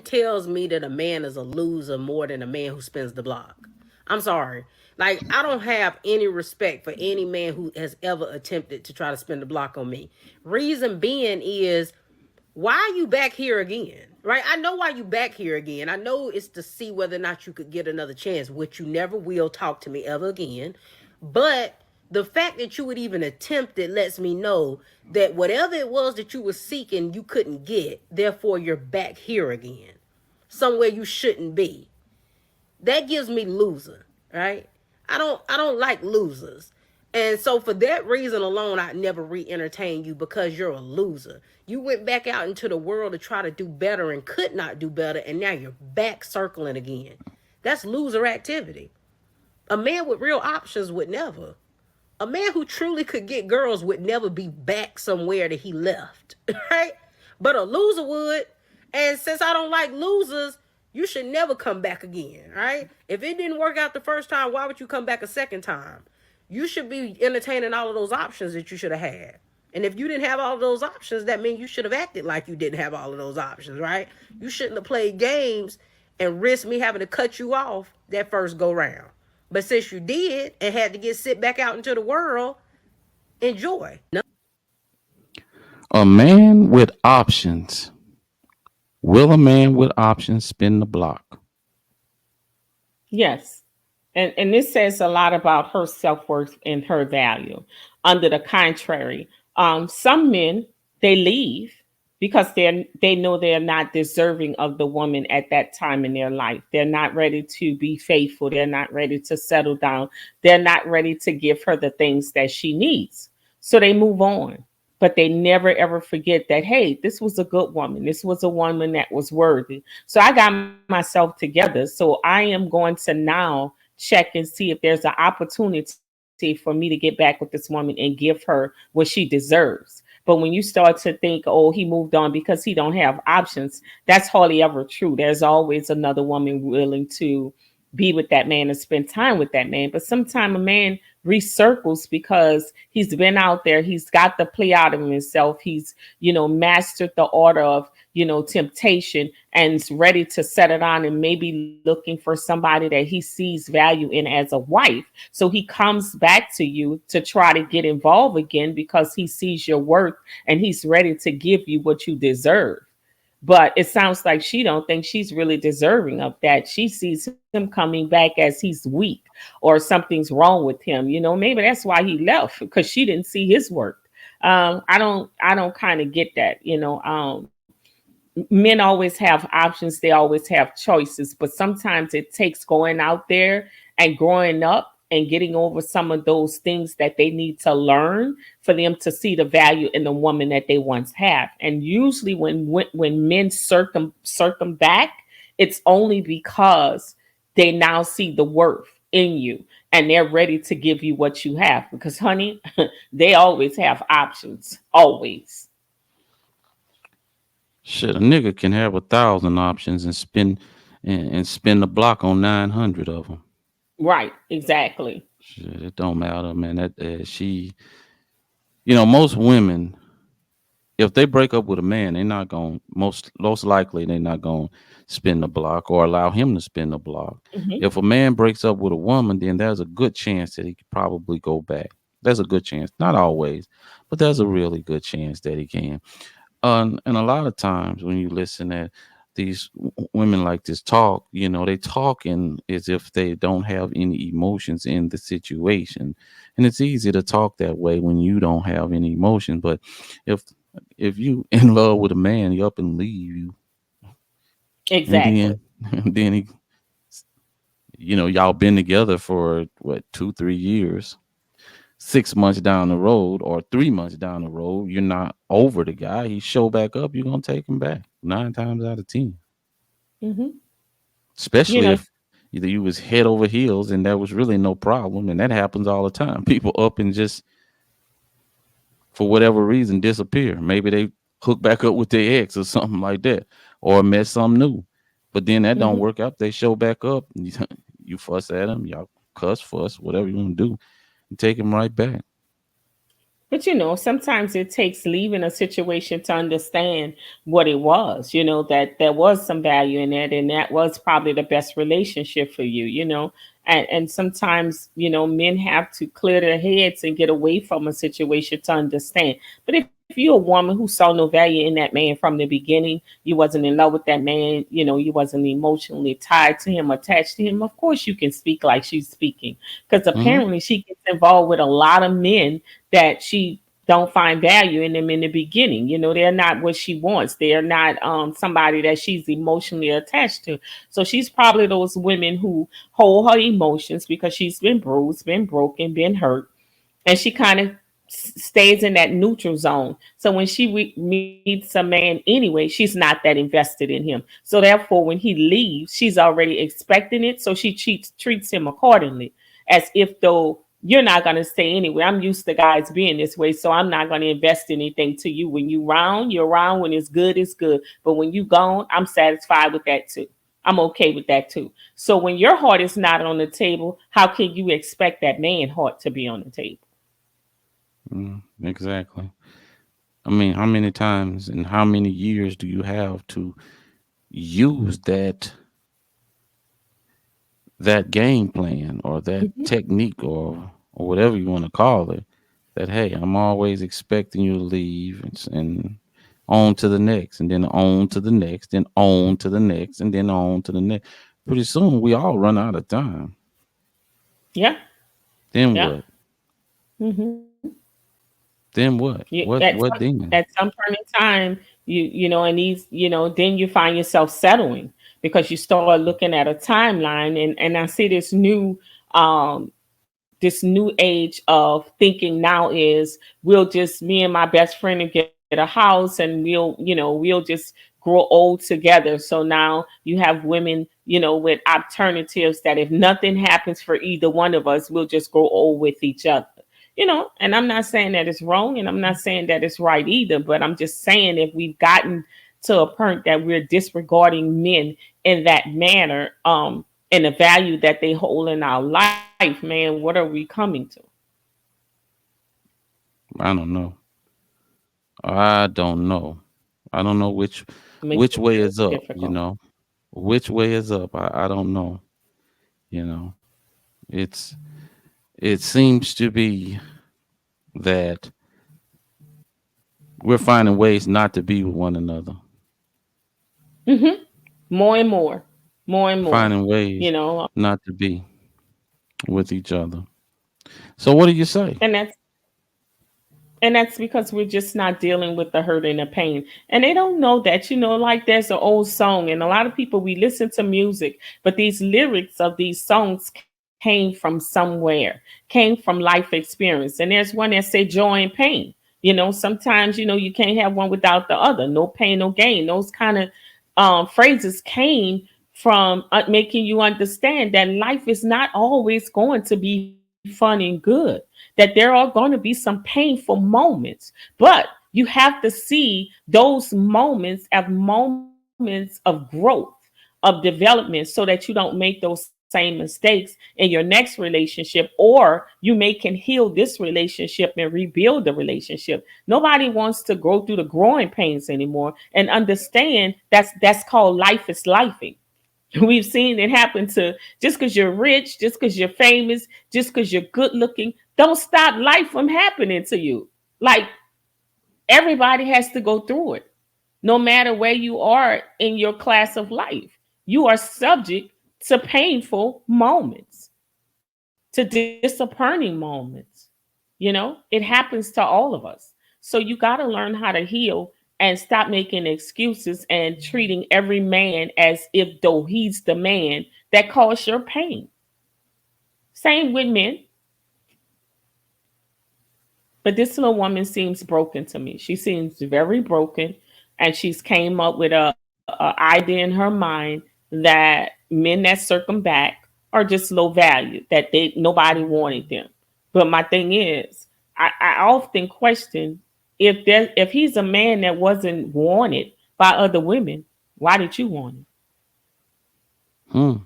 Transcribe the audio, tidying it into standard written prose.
tells me that a man is a loser more than a man who spins the block. I'm sorry. Like, I don't have any respect for any man who has ever attempted to try to spin the block on me. Reason being is, why are you back here again? Right? I know why you back here again. I know it's to see whether or not you could get another chance, which you never will talk to me ever again. But the fact that you would even attempt it lets me know that whatever it was that you were seeking, you couldn't get. Therefore, you're back here again, somewhere you shouldn't be. That gives me loser, right? I don't like losers. And so for that reason alone, I'd never re-entertain you, because you're a loser. You went back out into the world to try to do better and could not do better, and now you're back circling again. That's loser activity. A man with real options would never. A man who truly could get girls would never be back somewhere that he left, right? But a loser would. And since I don't like losers, you should never come back again, right? If it didn't work out the first time, why would you come back a second time? You should be entertaining all of those options that you should have had. And if you didn't have all of those options, that means you should have acted like you didn't have all of those options, right? You shouldn't have played games and risked me having to cut you off that first go round. But since you did and had to get sit back out into the world, enjoy. No. A man with options. Will a man with options spin the block? Yes. And this says a lot about her self-worth and her value. Under the contrary, some men, they leave because they know they're not deserving of the woman at that time in their life. They're not ready to be faithful. They're not ready to settle down. They're not ready to give her the things that she needs. So they move on. But they never ever forget that, hey, this was a good woman. This was a woman that was worthy. So I got myself together. So I am going to now check and see if there's an opportunity for me to get back with this woman and give her what she deserves. But when you start to think, oh, he moved on because he don't have options, that's hardly ever true. There's always another woman willing to be with that man and spend time with that man. But sometimes a man recircles because he's been out there, he's got the play out of himself, he's, mastered the order of, temptation, and is ready to set it on and maybe looking for somebody that he sees value in as a wife. So he comes back to you to try to get involved again because he sees your worth and he's ready to give you what you deserve. But it sounds like she don't think she's really deserving of that. She sees him coming back as he's weak or something's wrong with him. Maybe that's why he left, because she didn't see his worth. I don't kind of get that. Men always have options. They always have choices, but sometimes it takes going out there and growing up and getting over some of those things that they need to learn for them to see the value in the woman that they once have. And usually when men circum back, it's only because they now see the worth in you and they're ready to give you what you have. Because honey, they always have options. Always. Shit, a nigga can have 1,000 options and spin the block on 900 of them. Right, exactly. Shit, it don't matter, man. That most women, if they break up with a man, they're not going most likely they're not going to spin the block or allow him to spin the block. Hmm. If a man breaks up with a woman, then there's a good chance that he could probably go back. There's a good chance, not always, but there's a really good chance that he can. And a lot of times when you listen at these women like this talk, they talking as if they don't have any emotions in the situation, and it's easy to talk that way when you don't have any emotion. But if if you in love with a man, he up and leave you, and Exactly. then then y'all been together for what 2 3 years. 6 months down the road or 3 months down the road, you're not over the guy. He show back up, you're gonna take him back 9 times out of 10. Hmm. You Especially know, if either you was head over heels and there was really no problem, and that happens all the time. People up and just for whatever reason disappear. Maybe they hook back up with their ex or something like that, or met some new. But then that don't hmm work out. They show back up, and you fuss at them, y'all cuss, fuss, whatever you want to do, and take him right back. But sometimes it takes leaving a situation to understand what it was, that there was some value in it and that was probably the best relationship for you. And sometimes, men have to clear their heads and get away from a situation to understand. But if you're a woman who saw no value in that man from the beginning, you wasn't in love with that man, you wasn't emotionally tied to him, attached to him, of course you can speak like she's speaking. Because Hmm. apparently she gets involved with a lot of men that she don't find value in them in the beginning. They're not what she wants. They're not somebody that she's emotionally attached to. So she's probably those women who hold her emotions because she's been bruised, been broken, been hurt, and she kind of stays in that neutral zone. So when she meets a man anyway, she's not that invested in him. So therefore, when he leaves, she's already expecting it. So she treats him accordingly, as if though you're not going to stay anyway. I'm used to guys being this way, so I'm not going to invest anything to you. When you round, you're round. When it's good, it's good. But when you gone, I'm satisfied with that too. I'm okay with that too. So when your heart is not on the table, how can you expect that man heart to be on the table? Exactly. I mean, how many times and how many years do you have to use that game plan or that Mhm. technique or whatever you want to call it? That hey, I'm always expecting you to leave and on to the next, and then on to the next, then on to the next, and then on to the next. Pretty soon we all run out of time. Yeah, Then yeah. what? Hmm. Then what? You, What then? at some point in time, and these, then you find yourself settling because you start looking at a timeline, and I see um this new age of thinking now is we'll just me and my best friend and get a house and we'll just grow old together. So now you have women, with alternatives that if nothing happens for either one of us, we'll just grow old with each other. And I'm not saying that it's wrong and I'm not saying that it's right either, but I'm just saying if we've gotten to a point that we're disregarding men in that manner, and the value that they hold in our life, man, what are we coming to? I don't know. I don't know. I don't know It makes which it way very is up, difficult. Which way is up? I don't know, you know. It's it seems to be that we're finding ways not to be with one another. Hmm. More and more, more and more, Finding you ways know, not to be with each other. So what do you say? and that's because we're just not dealing with the hurt and the pain. And they don't know that, like there's an old song, and a lot of people, we listen to music, but these lyrics of these songs came from somewhere, came from life experience. And there's one that say joy and pain. Sometimes, you can't have one without the other. No pain, no gain. Those kind of phrases came from making you understand that life is not always going to be fun and good, that there are going to be some painful moments, but you have to see those moments as moments of growth, of development, so that you don't make those same mistakes in your next relationship, or you can heal this relationship and rebuild the relationship. Nobody wants to go through the growing pains anymore and understand that's called life is lifing. We've seen it happen to just because you're rich, just because you're famous, just because you're good looking, don't stop life from happening to you. Like everybody has to go through it, no matter where you are in your class of life. You are subject to painful moments, to disappointing moments. It happens to all of us. So you got to learn how to heal and stop making excuses and treating every man as if though he's the man that caused your pain. Same with men. But this little woman seems broken to me. She seems very broken, and she's came up with a idea in her mind that men that circle back are just low value, that they nobody wanted them. But my thing is, I often question if he's a man that wasn't wanted by other women, why did you want him? Hmm.